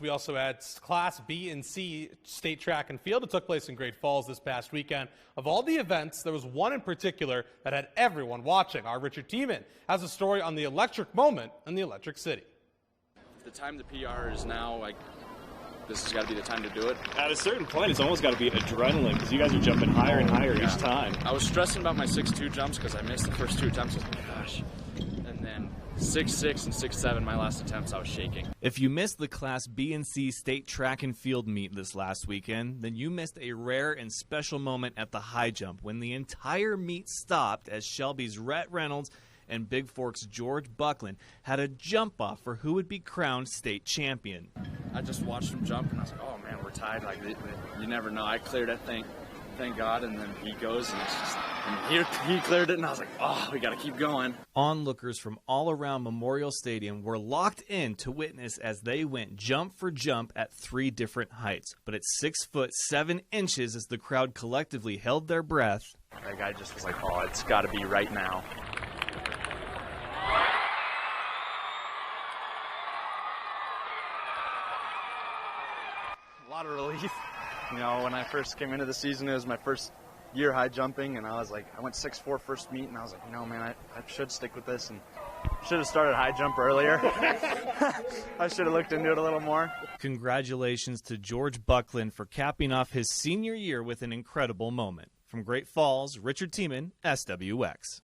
We also had Class B and C state track and field. It took place in Great Falls this past weekend. Of all the events, there was one in particular that had everyone watching. Our Richard Tiemann has a story on the electric moment in the Electric City. The time the PR is now, like, this has got to be the time to do it. At a certain point, it's almost got to be adrenaline because you guys are jumping higher and higher each time. I was stressing about my 6'2" jumps because I missed the first 2 attempts. I was like, gosh. And then 6'6" and 6'7", my last attempts, I was shaking. If you missed the Class B and C state track and field meet this last weekend, then you missed a rare and special moment at the high jump when the entire meet stopped as Shelby's Rhett Reynolds and Big Fork's George Bucklin had a jump off for who would be crowned state champion. I just watched him jump and I was like, oh man, we're tied. Like, you never know. I cleared that thing, thank God, and then he goes and it's just, and he cleared it and I was like, oh, we got to keep going. Onlookers from all around Memorial Stadium were locked in to witness as they went jump for jump at 3 different heights. But at 6 foot 7 inches as the crowd collectively held their breath, that guy just was like, oh, it's got to be right now. A lot of relief. You know, when I first came into the season, it was my first year high jumping, and I was like, I went 6'4" first meet, and I was like, no, man, I should stick with this, and should have started high jump earlier. I should have looked into it a little more. Congratulations to George Bucklin for capping off his senior year with an incredible moment. From Great Falls, Richard Tiemann, SWX.